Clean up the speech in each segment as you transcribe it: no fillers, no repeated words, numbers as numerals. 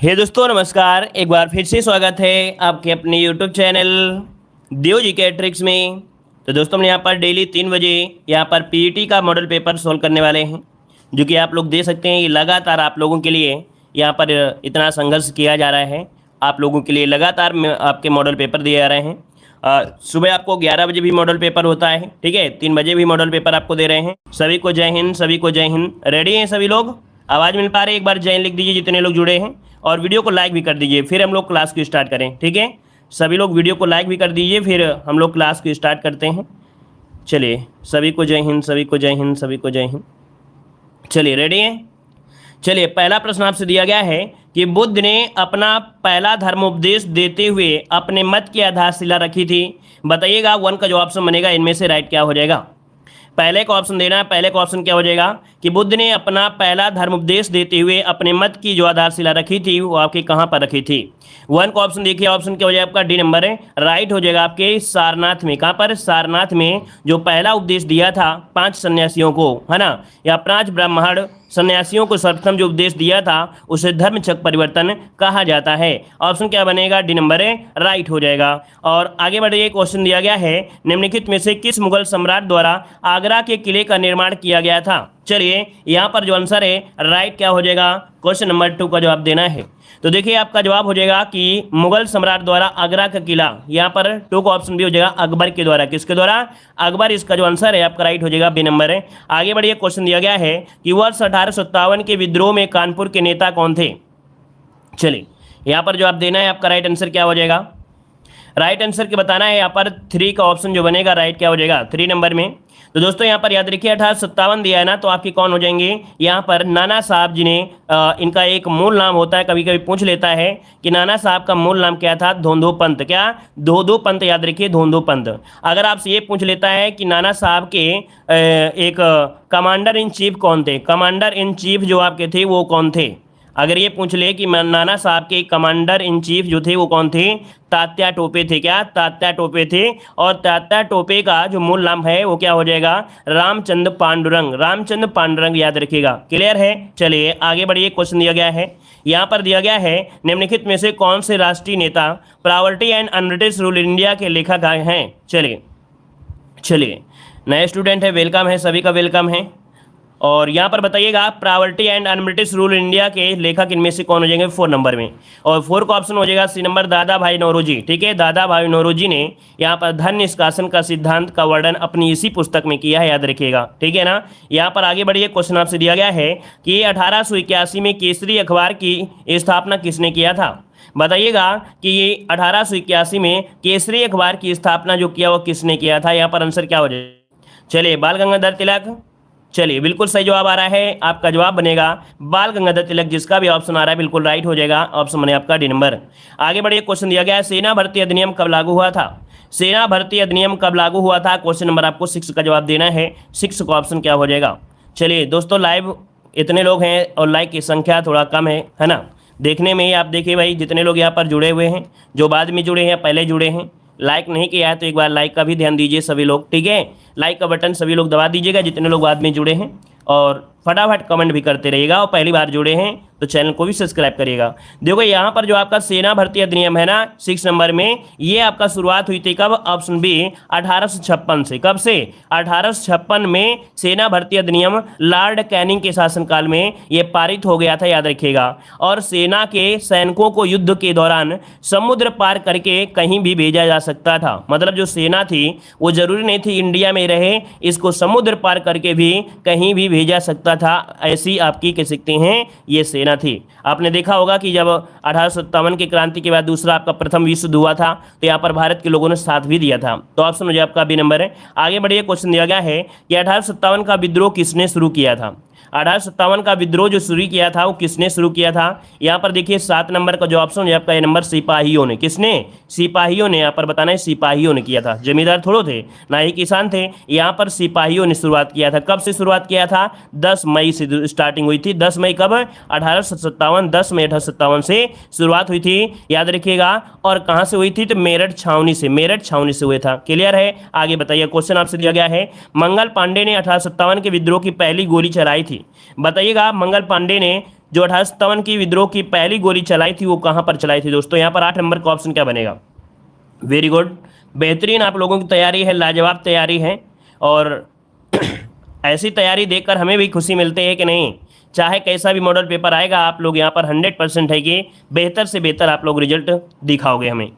हे दोस्तों नमस्कार। एक बार फिर से स्वागत है आपके अपने यूट्यूब चैनल देव जी के ट्रिक्स में। तो दोस्तों हम यहाँ पर डेली 3 बजे यहाँ पर पीईटी का मॉडल पेपर सॉल्व करने वाले हैं, जो कि आप लोग दे सकते हैं। ये लगातार आप लोगों के लिए यहाँ पर इतना संघर्ष किया जा रहा है, आप लोगों के लिए लगातार आपके मॉडल पेपर दिए जा रहे हैं। सुबह आपको 11 बजे भी मॉडल पेपर होता है, ठीक है। 3 बजे भी मॉडल पेपर आपको दे रहे हैं। सभी को जय हिंद, सभी को जय हिंद। रेडी हैं सभी लोग? आवाज़ मिल पा रही है? एक बार जय हिंद लिख दीजिए जितने लोग जुड़े हैं, और वीडियो को लाइक भी कर दीजिए, फिर हम लोग क्लास को स्टार्ट करें, ठीक है। सभी लोग वीडियो को लाइक भी कर दीजिए, फिर हम लोग क्लास को स्टार्ट करते हैं। चलिए, सभी को जय हिंद, सभी को जय हिंद, सभी को जय हिंद। चलिए रेडी हैं? चलिए, पहला प्रश्न आपसे दिया गया है कि बुद्ध ने अपना पहला धर्मोपदेश देते हुए अपने मत की आधारशिला रखी थी। बताइएगा 1 का जो ऑप्शन बनेगा इनमें से राइट क्या हो जाएगा। पहले का ऑप्शन देना है। पहले का ऑप्शन क्या हो जाएगा कि बुद्ध ने अपना पहला धर्मोपदेश देते हुए अपने मत की जो आधारशिला रखी थी वो आपके कहाँ पर रखी थी। 1 का ऑप्शन देखिए, ऑप्शन क्या हो जाएगा आपका डी नंबर है। राइट हो जाएगा आपके सारनाथ में। कहाँ पर? सारनाथ में जो पहला उपदेश दिया था 5 सन्यासियों को, है ना, या 5 ब्राह्मण सन्यासियों को सर्वप्रथम जो उपदेश दिया था उसे धर्मचक्र परिवर्तन कहा जाता है। ऑप्शन क्या बनेगा? डी नंबर है, राइट हो जाएगा। और आगे बढ़िए, क्वेश्चन दिया गया है निम्नलिखित में से किस मुगल सम्राट द्वारा आगरा के किले का निर्माण किया गया था। चलिए, यहाँ पर जो आंसर है राइट क्या हो जाएगा, क्वेश्चन नंबर 2 का जवाब देना है। तो देखिए आपका जवाब हो जाएगा कि मुगल सम्राट द्वारा आगरा का किला, यहाँ पर 2 का ऑप्शन भी हो जाएगा अकबर के द्वारा। किसके द्वारा? अकबर। इसका जो आंसर है आपका राइट हो जाएगा, बी नंबर है। आगे बढ़िए, क्वेश्चन दिया गया है कि वर्ष 1857 के विद्रोह में कानपुर के नेता कौन थे। चलिए, यहाँ पर जवाब देना है। आपका राइट आंसर क्या हो जाएगा? राइट आंसर के बताना है। यहाँ पर 3 का ऑप्शन जो बनेगा राइट क्या हो जाएगा, 3 नंबर में। तो दोस्तों यहाँ पर याद रखिए 1857 दिया है ना, तो आपके कौन हो जाएंगे यहाँ पर नाना साहब जी ने इनका एक मूल नाम होता है, कभी कभी पूछ लेता है कि नाना साहब का मूल नाम क्या था। धोंधो पंत। क्या? धोंधो पंत, याद रखिए धोंधो पंत। अगर आपसे ये पूछ लेता है कि नाना साहब के एक कमांडर इन चीफ कौन थे, कमांडर इन चीफ जो आपके थे वो कौन थे, अगर ये पूछ ले कि नाना साहब के कमांडर इन चीफ जो थे वो कौन थे, तात्या टोपे थे। क्या? तात्या टोपे थे। और तात्या टोपे का जो मूल नाम है वो क्या हो जाएगा, रामचंद्र पांडुरंग। रामचंद्र पांडुरंग याद रखिएगा। क्लियर है? चलिए आगे बढ़िए, क्वेश्चन दिया गया है। यहाँ पर दिया गया है निम्नलिखित में से कौन से राष्ट्रीय नेता property and un-British rule India के लेखक हैं। चलिए नए स्टूडेंट है, वेलकम है, सभी का वेलकम है। और यहाँ पर बताइएगा property and un-British rule India के लेखक इनमें से कौन हो जाएंगे 4 नंबर में। और 4 का ऑप्शन हो जाएगा सी नंबर, दादा भाई नौरोजी। ठीक है, दादा भाई नौरोजी ने यहाँ पर धन निष्कासन का सिद्धांत का वर्णन अपनी इसी पुस्तक में किया है, याद रखिएगा। ठीक है ना। यहाँ पर आगे बढ़िए, क्वेश्चन आपसे दिया गया है कि 1881 में केसरी अखबार की स्थापना किसने किया था। बताइएगा कि ये 1881 में केसरी अखबार की स्थापना जो किया वो किसने किया था। यहाँ पर आंसर क्या हो जाएगा? चलिए, बाल गंगाधर तिलक। चलिए, बिल्कुल सही जवाब आ रहा है। आपका जवाब बनेगा बाल गंगाधर तिलक। जिसका भी ऑप्शन आ रहा है बिल्कुल राइट हो जाएगा। ऑप्शन बने आपका डी नंबर। आगे बढ़िए, क्वेश्चन दिया गया है सेना भर्ती अधिनियम कब लागू हुआ था। सेना भर्ती अधिनियम कब लागू हुआ था, क्वेश्चन नंबर आपको 6 का जवाब देना है। 6 का ऑप्शन क्या हो जाएगा। चलिए दोस्तों, लाइव इतने लोग हैं और लाइक की संख्या थोड़ा कम है ना। देखने में ही आप देखिए भाई, जितने लोग यहाँ पर जुड़े हुए हैं, जो बाद में जुड़े हैं, पहले जुड़े हैं, लाइक नहीं किया है तो एक बार लाइक का भी ध्यान दीजिए सभी लोग। ठीक है, लाइक का बटन सभी लोग दबा दीजिएगा जितने लोग बाद में जुड़े हैं, और फटाफट कमेंट भी करते रहिएगा। और पहली बार जुड़े हैं तो चैनल को भी सब्सक्राइब करिएगा। देखो यहाँ पर जो आपका सेना भर्ती अधिनियम है ना 6 नंबर में, ये आपका शुरुआत हुई थी कब? ऑप्शन बी 1856 से। कब से? 1856 में सेना भर्ती अधिनियम लॉर्ड कैनिंग के शासनकाल में ये पारित हो गया था, याद रखिएगा। और सेना के सैनिकों को युद्ध के दौरान समुद्र पार करके कहीं भी भेजा जा सकता था। मतलब जो सेना थी वो जरूरी नहीं थी इंडिया में रहे, इसको समुद्र पार करके भी कहीं भी भेजा सकता था। ऐसी आपकी कह सकते हैं ये सेना थी। आपने देखा होगा कि जब 1857 की क्रांति के बाद दूसरा आपका प्रथम विश्व युद्ध हुआ था तो यहाँ पर भारत के लोगों ने साथ भी दिया था। तो ऑप्शन हो जाए आपका बी नंबर है। आगे बढ़िए, क्वेश्चन दिया गया है कि 1857 का विद्रोह किसने शुरू किया था। 1857 का विद्रोह जो शुरू किया था वो किसने शुरू किया था। यहाँ पर देखिए 7 नंबर का जो ऑप्शन है आपका ये नंबर, सिपाहियों ने। किसने? सिपाहियों ने। यहाँ पर बताना है सिपाहियों ने किया था। जमींदार थोड़ो थे, ना ही किसान थे। यहाँ पर सिपाहियों ने शुरुआत किया था। कब से शुरुआत किया था? 10 मई से स्टार्टिंग हुई थी। 10 मई कब? 1857। 10 मई 1857 से शुरुआत हुई थी, याद रखिएगा। और कहाँ से हुई थी? तो मेरठ छावनी से। मेरठ छावनी से हुए था। क्लियर है? आगे बताइए, क्वेश्चन आपसे दिया गया है मंगल पांडे ने 1857 के विद्रोह की पहली गोली चलाई थी। बताइएगा मंगल पांडे ने जो 1857 की विद्रोह की पहली गोली चलाई थी वो कहाँ पर चलाई थी दोस्तों? यहाँ पर 8 नंबर का ऑप्शन क्या बनेगा? वेरी गुड, बेहतरीन, आप लोगों की तैयारी है, लाजवाब तैयारी है। और ऐसी तैयारी देखकर हमें भी खुशी मिलती है कि नहीं, चाहे कैसा भी मॉडल पेपर आएगा आप लोग यहाँ पर 100% है कि बेहतर से बेहतर आप लोग रिजल्ट दिखाओगे हमें।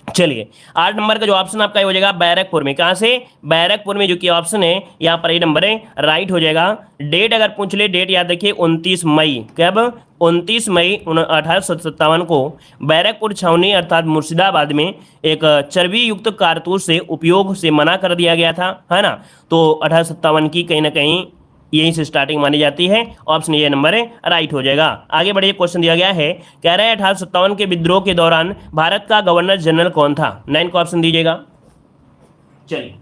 चलिए 8 नंबर का जो ऑप्शन आपका ये हो जाएगा बैरकपुर में। कहाँ से? बैरकपुर में, जो कि ऑप्शन है यहाँ पर ए नंबर है, राइट हो जाएगा। डेट अगर पूछ ले, डेट याद रखिए 29 मई। कब? 29 मई 1857 को बैरकपुर छावनी अर्थात मुर्शिदाबाद में एक चर्बी युक्त कारतूस से उपयोग से मना कर दिया गया था, है ना। तो 1857 की कहीं ना कहीं यहीं से स्टार्टिंग मानी जाती है। ऑप्शन ये नंबर है, राइट हो जाएगा। आगे बढ़िए, क्वेश्चन दिया गया है, कह रहा है 1857 के विद्रोह के दौरान भारत का गवर्नर जनरल कौन था? 9 का ऑप्शन दीजिएगा। चलिए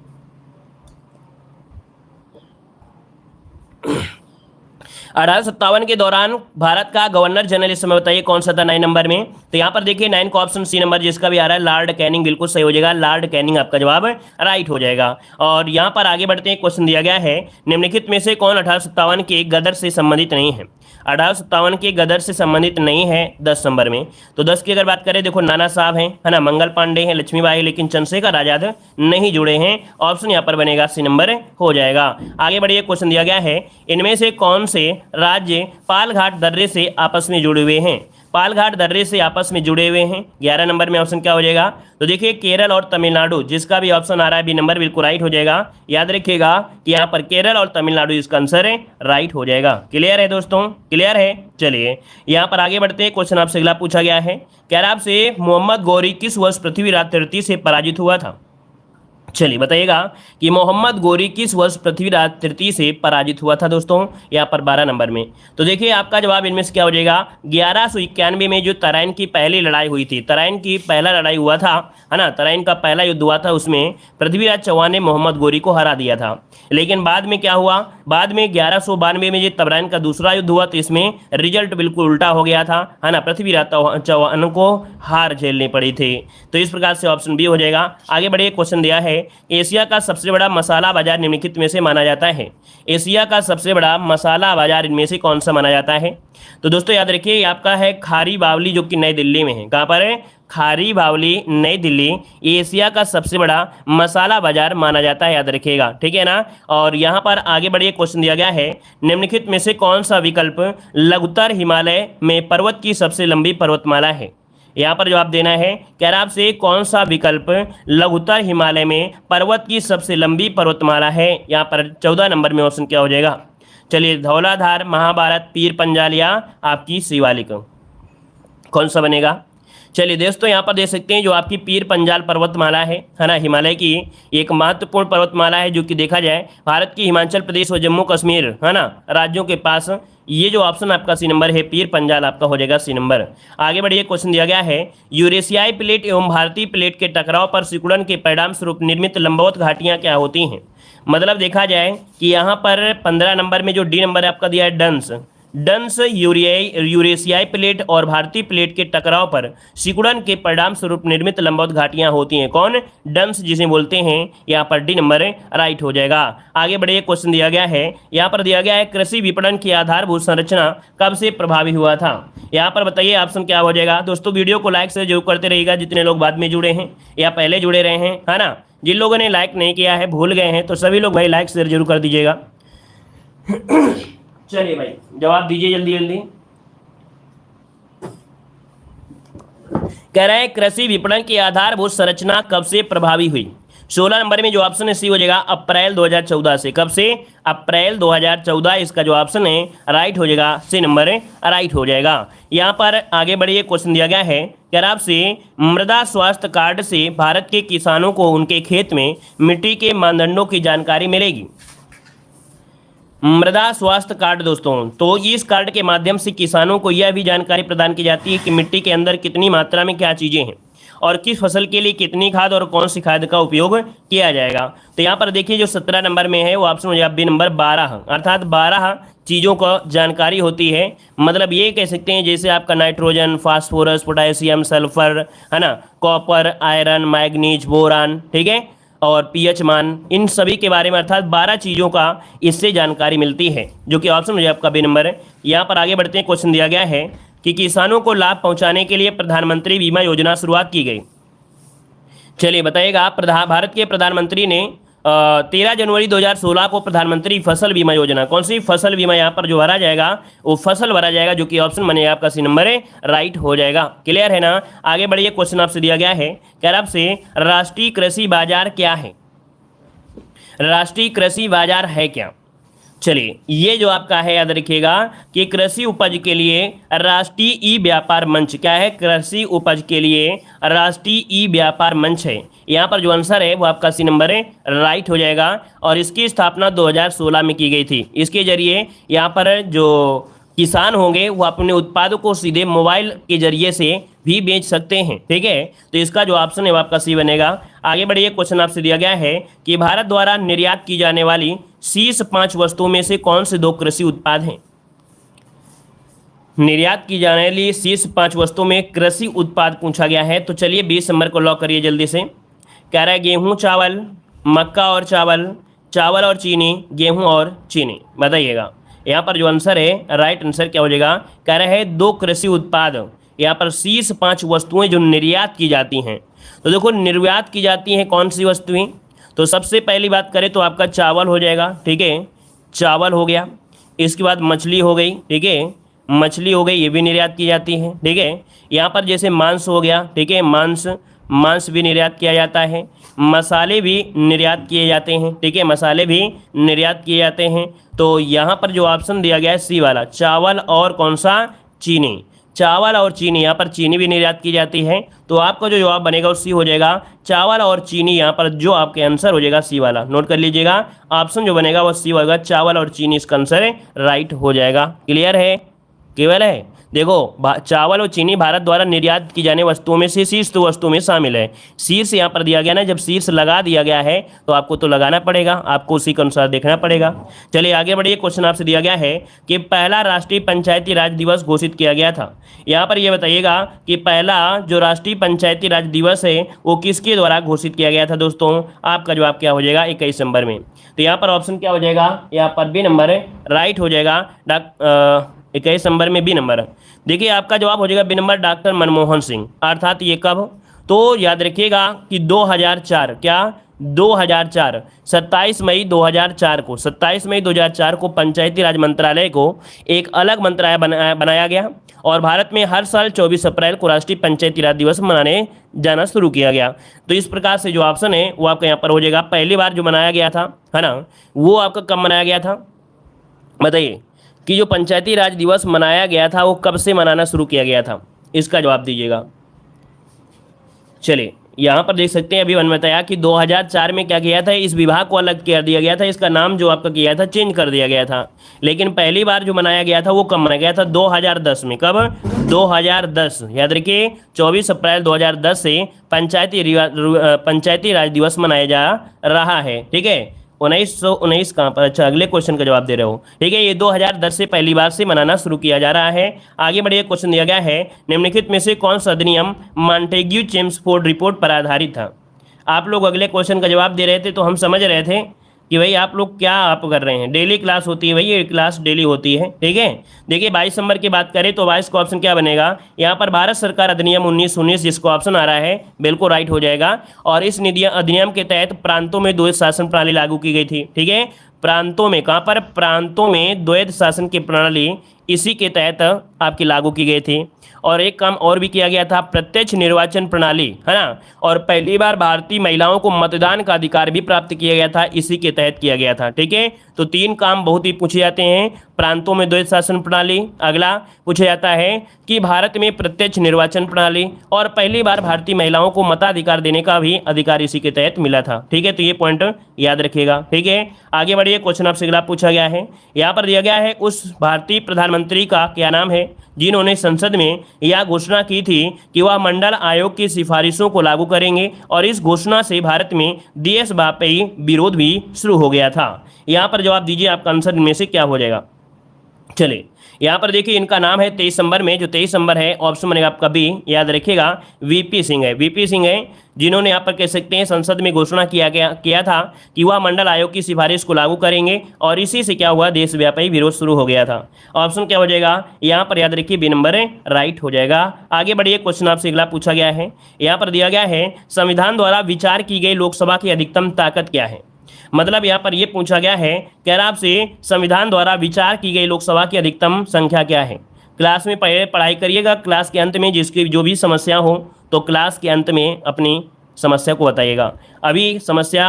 1857 के दौरान भारत का गवर्नर जनरल इस समय बताइए कौन सा था 9 नंबर में? तो यहाँ पर देखिए 9 का ऑप्शन सी नंबर जिसका भी आ रहा है लॉर्ड कैनिंग, बिल्कुल सही हो जाएगा। लॉर्ड कैनिंग आपका जवाब राइट हो जाएगा। और यहाँ पर आगे बढ़ते हैं, क्वेश्चन दिया गया है, निम्नलिखित में से कौन 1857 के गदर से संबंधित नहीं है? 1857 के गदर से संबंधित नहीं है 10 नंबर में। तो 10 की अगर बात करें, देखो नाना साहब हैं, है ना, मंगल पांडे हैं, लक्ष्मीबाई, लेकिन चंद्रशेखर आजाद नहीं जुड़े हैं। ऑप्शन यहाँ पर बनेगा सी नंबर हो जाएगा। आगे बढ़िए, क्वेश्चन दिया गया है, इनमें से कौन से राज्य पालघाट दर्रे से आपस में जुड़े हुए हैं? पालघाट दर्रे से आपस में जुड़े हुए हैं। 11 नंबर में ऑप्शन क्या हो जाएगा? तो देखिए केरल और तमिलनाडु, जिसका भी ऑप्शन आ रहा है बी नंबर बिल्कुल राइट हो जाएगा। याद रखिएगा कि यहाँ पर केरल और तमिलनाडु इसका आंसर है, राइट हो जाएगा। क्लियर है दोस्तों? क्लियर है। चलिए यहाँ पर आगे बढ़ते हैं, क्वेश्चन आपसे अगला पूछा गया है, कह रहा आपसे मोहम्मद गौरी किस वर्ष पृथ्वीराज तृतीय से पराजित हुआ था? चलिए बताइएगा कि मोहम्मद गौरी किस वर्ष पृथ्वीराज तृतीय से पराजित हुआ था दोस्तों? यहाँ पर 12 नंबर में। तो देखिए आपका जवाब इनमें से क्या हो जाएगा? 1191 में जो तराइन की पहली लड़ाई हुई थी, तराइन की पहला लड़ाई हुआ था, है ना, तराइन का पहला युद्ध हुआ था, उसमें पृथ्वीराज चौहान ने मोहम्मद गौरी को हरा दिया था। लेकिन बाद में क्या हुआ? बाद में 1192 में जो तराइन का दूसरा युद्ध हुआ तो इसमें रिजल्ट बिल्कुल उल्टा हो गया था, है ना, पृथ्वीराज चौहान को हार झेलनी पड़ी थी। तो इस प्रकार से ऑप्शन बी हो जाएगा। आगे बढ़िए, क्वेश्चन दिया है, एशिया का सबसे बड़ा मसाला बाजार निम्नलिखित में से माना जाता है? एशिया का सबसे बड़ा मसाला बाजार इनमें से कौन सा माना जाता है? तो दोस्तों याद रखिए ये आपका है खारी बावली, जो कि नई दिल्ली में है। कहाँ पर है? खारी बावली, नई दिल्ली। एशिया का सबसे बड़ा मसाला बाजार माना जाता है, याद रखिएगा, ठीक है ना। और यहाँ पर आगे बढ़िए, क्वेश्चन दिया गया है, निम्नलिखित में से कौन सा विकल्प लघुत्तर हिमालय में पर्वत की सबसे लंबी पर्वतमाला है? यहाँ पर जवाब देना है, कह रहा आपसे कौन सा विकल्प लघुत्तर हिमालय में पर्वत की सबसे लंबी पर्वतमाला है? यहाँ पर 14 नंबर में ऑप्शन क्या हो जाएगा? चलिए धौलाधार, महाभारत, पीर पंजाल या आपकी शिवालिक, कौन सा बनेगा? चलिए दोस्तों यहाँ पर देख सकते हैं जो आपकी पीर पंजाल पर्वतमाला है ना, हिमालय की एक महत्वपूर्ण पर्वतमाला है, जो कि देखा जाए भारत की हिमाचल प्रदेश और जम्मू कश्मीर, है ना, राज्यों के पास ये जो ऑप्शन आपका सी नंबर है, पीर पंजाल आपका हो जाएगा सी नंबर। आगे बढ़िए, क्वेश्चन दिया गया है, यूरेशियाई प्लेट एवं भारतीय प्लेट के टकराव पर सिकुड़न के परिणाम स्वरूप निर्मित लंबवत घाटियां क्या होती हैं? मतलब देखा जाए कि यहाँ पर 15 नंबर में जो डी नंबर आपका दिया है डंस यूरेशियाई प्लेट और भारतीय प्लेट के टकराव पर सिकुड़न के परिणाम स्वरूप निर्मित लंबवत घाटियां होती हैं। कौन? डंस जिसे बोलते हैं। यहाँ पर डी नंबर राइट हो जाएगा। आगे बढ़िए, क्वेश्चन दिया गया है, यहाँ पर दिया गया है कृषि विपणन की आधारभूत संरचना कब से प्रभावी हुआ था? यहाँ पर बताइए ऑप्शन क्या हो जाएगा? दोस्तों वीडियो को लाइक से जरूर करते रहिएगा, जितने लोग बाद में जुड़े हैं या पहले जुड़े रहे हैं, है ना। जिन लोगों ने लाइक नहीं किया है, भूल गए हैं, तो सभी लोग भाई लाइक शेयर जरूर कर दीजिएगा। चलिए भाई जवाब दीजिए जल्दी जल्दी। कह रहे हैं कृषि विपणन की आधारभूत संरचना कब से प्रभावी हुई? 16 नंबर में जो ऑप्शन है सी हो जाएगा अप्रैल 2014 से। कब से? अप्रैल 2014 इसका जो ऑप्शन है राइट हो जाएगा, सी नंबर राइट हो जाएगा। यहाँ पर आगे बढ़िए, क्वेश्चन दिया गया है, क्या आपसे मृदा स्वास्थ्य कार्ड से भारत के किसानों को उनके खेत में मिट्टी के मानदंडों की जानकारी मिलेगी? मृदा स्वास्थ्य कार्ड दोस्तों, तो इस कार्ड के माध्यम से किसानों को यह भी जानकारी प्रदान की जाती है कि मिट्टी के अंदर कितनी मात्रा में क्या चीज़ें हैं और किस फसल के लिए कितनी खाद और कौन सी खाद का उपयोग किया जाएगा। तो यहाँ पर देखिए जो 17 नंबर में है वो ऑप्शन हो जाएगा बी नंबर 12, अर्थात 12 चीज़ों को जानकारी होती है। मतलब ये कह सकते हैं जैसे आपका नाइट्रोजन, फास्फोरस, पोटेशियम, सल्फर, है ना, कॉपर, आयरन, मैग्नीज, बोरान, ठीक है, और पीएच मान, इन सभी के बारे में अर्थात 12 चीज़ों का इससे जानकारी मिलती है, जो कि ऑप्शन मुझे आपका बी नंबर है। यहाँ पर आगे बढ़ते हैं, क्वेश्चन दिया गया है कि किसानों को लाभ पहुंचाने के लिए प्रधानमंत्री बीमा योजना शुरुआत की गई। चलिए बताइएगा, भारत के प्रधानमंत्री ने 13 जनवरी 2016 को प्रधानमंत्री फसल बीमा योजना, कौन सी फसल बीमा यहाँ पर जो भरा जाएगा वो फसल भरा जाएगा, जो कि ऑप्शन बनेगा आपका सी नंबर है, राइट हो जाएगा। क्लियर है ना। आगे बढ़िए, क्वेश्चन आपसे दिया गया है, कह रहा आपसे राष्ट्रीय कृषि बाजार क्या है। राष्ट्रीय कृषि बाजार है क्या। चलिए, ये जो आपका है याद रखिएगा कि कृषि उपज के लिए राष्ट्रीय ई व्यापार मंच क्या है, कृषि उपज के लिए राष्ट्रीय ई व्यापार मंच है। यहाँ पर जो आंसर है वो आपका सी नंबर है, राइट हो जाएगा। और इसकी स्थापना 2016 में की गई थी। इसके जरिए यहाँ पर जो किसान होंगे वो अपने उत्पादों को सीधे मोबाइल के जरिए से भी बेच सकते हैं। ठीक है, तो इसका जो ऑप्शन है वो आपका सी बनेगा। आगे बढ़िए, क्वेश्चन आपसे दिया गया है कि भारत द्वारा निर्यात की जाने वाली शीर्ष 5 वस्तुओं में से कौन से 2 कृषि उत्पाद हैं। निर्यात की जाने वाली शीर्ष 5 वस्तुओं में कृषि उत्पाद पूछा गया है। तो चलिए 20 नंबर को लॉक करिए जल्दी से। कह रहा है गेहूं चावल, मक्का और चावल, चावल और चीनी, गेहूं और चीनी। बताइएगा यहाँ पर जो आंसर है, राइट आंसर क्या हो जाएगा। कह रहा है 2 कृषि उत्पाद, यहाँ पर शीर्ष 5 वस्तुएं जो निर्यात की जाती हैं। तो देखो, निर्यात की जाती हैं कौन सी वस्तुएं। तो सबसे पहली बात करें तो आपका चावल हो जाएगा। ठीक है, चावल हो गया। इसके बाद मछली हो गई। ठीक है, मछली हो गई, ये भी निर्यात की जाती है। ठीक है, यहाँ पर जैसे मांस हो गया। ठीक है, मांस भी निर्यात किया जाता है। मसाले भी निर्यात किए जाते हैं। ठीक है, मसाले भी निर्यात किए जाते हैं। तो यहाँ पर जो ऑप्शन दिया गया है सी वाला, चावल और कौन सा, चीनी। चावल और चीनी, यहाँ पर चीनी भी निर्यात की जाती है। तो आपका जो जवाब बनेगा वो सी हो जाएगा, चावल और चीनी। यहाँ पर जो आपके आंसर हो जाएगा सी वाला, नोट कर लीजिएगा। ऑप्शन जो बनेगा वो सी होगा, चावल और चीनी इसका आंसर राइट हो जाएगा। क्लियर है, केवल है। देखो, चावल और चीनी भारत द्वारा निर्यात की जाने वस्तुओं में से शीर्ष वस्तुओं में शामिल है। शीर्ष यहाँ पर दिया गया ना, जब शीर्ष लगा दिया गया है तो आपको तो लगाना पड़ेगा, आपको उसी के अनुसार देखना पड़ेगा। चलिए आगे बढ़िए, क्वेश्चन आपसे दिया गया है कि पहला राष्ट्रीय पंचायती राज दिवस घोषित किया गया था। यहाँ पर यह बताइएगा कि पहला जो राष्ट्रीय पंचायती राज दिवस है वो किसके द्वारा घोषित किया गया था। दोस्तों, आपका जवाब क्या हो जाएगा, 21 दिसंबर में। तो यहाँ पर ऑप्शन क्या हो जाएगा, यहाँ पर बी नंबर राइट हो जाएगा। 21 नंबर में बी नंबर। देखिए, आपका जवाब हो जाएगा B number, doctor Manmohan Singh. अर्थात ये कब, तो याद रखिएगा कि 2004, क्या 2004, 27 मई 2004 को, 27 मई 2004 को पंचायती राज मंत्रालय को एक अलग मंत्रालय बनाया गया और भारत में हर साल 24 अप्रैल को राष्ट्रीय पंचायती राज दिवस मनाने जाना शुरू किया गया। तो इस प्रकार से जो ऑप्शन है वो आपका यहाँ पर हो जाएगा। पहली बार जो मनाया गया था, है ना, वो आपका कब मनाया गया था, बताइए कि जो पंचायती राज दिवस मनाया गया था वो कब से मनाना शुरू किया गया था, इसका जवाब दीजिएगा। चलिए, यहाँ पर देख सकते हैं अभी मैंने बताया कि 2004 में क्या किया था, इस विभाग को अलग कर दिया गया था, इसका नाम जो आपका किया था चेंज कर दिया गया था। लेकिन पहली बार जो मनाया गया था वो कब मनाया गया था, 2010 में। कब, 2010। याद रखिए, 24 अप्रैल 2010 से पंचायती राज दिवस मनाया जा रहा है। ठीक है, 1919 कहाँ पर, अच्छा अगले क्वेश्चन का जवाब दे रहे हो। ठीक है, ये 2010 से पहली बार से मनाना शुरू किया जा रहा है। आगे बढ़िए, क्वेश्चन दिया गया है, निम्नलिखित में से कौन सा अधिनियम मॉन्टेग्यू चेम्सफोर्ड रिपोर्ट पर आधारित था। आप लोग अगले क्वेश्चन का जवाब दे रहे थे तो हम समझ रहे थे कि भाई आप लोग क्या आप कर रहे हैं, डेली क्लास होती है भाई, ये क्लास डेली होती है। ठीक है, देखिए 22 नंबर की बात करें तो 22 का ऑप्शन क्या बनेगा, यहाँ पर भारत सरकार अधिनियम 1919 जिसको ऑप्शन आ रहा है बिल्कुल राइट हो जाएगा। और इस अधिनियम के तहत प्रांतों में द्वैध शासन प्रणाली लागू की गई थी। ठीक है, प्रांतों में, कहाँ पर, प्रांतों में द्वैध शासन की प्रणाली इसी के तहत आपकी लागू की गई थी। और एक काम और भी किया गया था, प्रत्यक्ष निर्वाचन प्रणाली, है ना। और पहली बार भारतीय महिलाओं को मतदान का अधिकार भी प्राप्त किया गया था, इसी के तहत किया गया था। ठीक है, तो 3 काम बहुत ही पूछे जाते हैं, प्रांतों में द्वैध शासन प्रणाली, अगला पूछा जाता है कि भारत में प्रत्यक्ष निर्वाचन प्रणाली, और पहली बार भारतीय महिलाओं को मताधिकार देने का भी अधिकार इसी के तहत मिला था। ठीक है, तो ये पॉइंट याद रखिएगा। ठीक है, आगे बढ़िए, क्वेश्चन आपसे अगला पूछा गया है, यहाँ पर दिया गया है उस भारतीय प्रधानमंत्री का क्या नाम है जिन्होंने संसद में यह घोषणा की थी कि वह मंडल आयोग की सिफारिशों को लागू करेंगे, और इस घोषणा से भारत में देशव्यापी विरोध भी शुरू हो गया था। यहाँ पर जवाब दीजिए, आपका आंसर इनमें से क्या हो जाएगा। चलिए, यहाँ पर देखिए इनका नाम है 23 नंबर में, जो 23 नंबर है ऑप्शन बनेगा आपका बी, याद रखिएगा वीपी सिंह है। वीपी सिंह है जिन्होंने यहाँ पर कह सकते हैं संसद में घोषणा किया था कि वह मंडल आयोग की सिफारिश को लागू करेंगे, और इसी से क्या हुआ, देशव्यापी विरोध शुरू हो गया था। ऑप्शन क्या हो जाएगा यहाँ पर, याद रखिए बी नंबर राइट हो जाएगा। आगे बढ़िए, क्वेश्चन आपसे अगला पूछा गया है, यहाँ पर दिया गया है संविधान द्वारा विचार की गई लोकसभा की अधिकतम ताकत क्या है। मतलब यहाँ पर यह पूछा गया है, कह रहा आपसे संविधान द्वारा विचार की गई लोकसभा की अधिकतम संख्या क्या है। क्लास में पहले पढ़ाई करिएगा, क्लास के अंत में जिसकी जो भी समस्या हो तो क्लास के अंत में अपनी समस्या को बताइएगा। अभी समस्या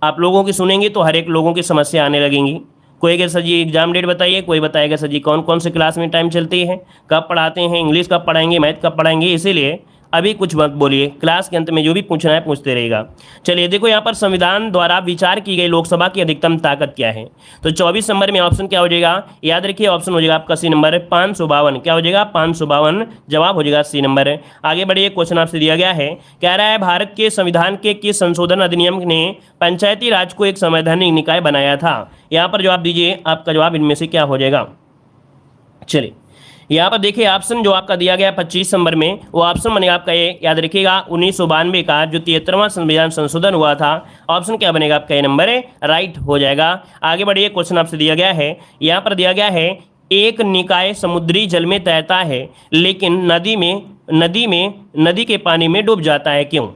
आप लोगों की सुनेंगे तो हर एक लोगों की समस्या आने लगेंगी। कोई कहे सर जी एग्जाम डेट बताइए, कोई बताएगा सर जी कौन कौन से क्लास में टाइम चलती है, कब पढ़ाते हैं, इंग्लिश कब पढ़ाएंगे, मैथ कब पढ़ाएंगे। इसीलिए अभी कुछ मत बोलिए, क्लास के अंत में जो भी पूछना है पूछते रहेगा। चलिए देखो यहाँ पर संविधान द्वारा विचार की गई लोकसभा की अधिकतम ताकत क्या है, तो 24 नंबर में ऑप्शन क्या हो जाएगा, याद रखिए ऑप्शन हो जाएगा आपका सी नंबर 552। क्या हो जाएगा 552, जवाब हो जाएगा सी नंबर। आगे बढ़िए, क्वेश्चन आपसे दिया गया है, कह रहा है भारत के संविधान के किस संशोधन अधिनियम ने पंचायती राज को एक संवैधानिक निकाय बनाया था। यहाँ पर जवाब दीजिए, आपका जवाब इनमें से क्या हो जाएगा। चलिए यहाँ पर देखिए ऑप्शन जो आपका दिया गया 25 नंबर में, वो ऑप्शन बनेगा आपका ये, याद रखिएगा 1992 का जो 73वां संविधान संशोधन हुआ था। ऑप्शन क्या बनेगा आपका, ये नंबर राइट हो जाएगा। आगे बढ़िए, क्वेश्चन आपसे दिया गया है, यहाँ पर दिया गया है एक निकाय समुद्री जल में तैरता है लेकिन नदी के पानी में डूब जाता है, क्यों।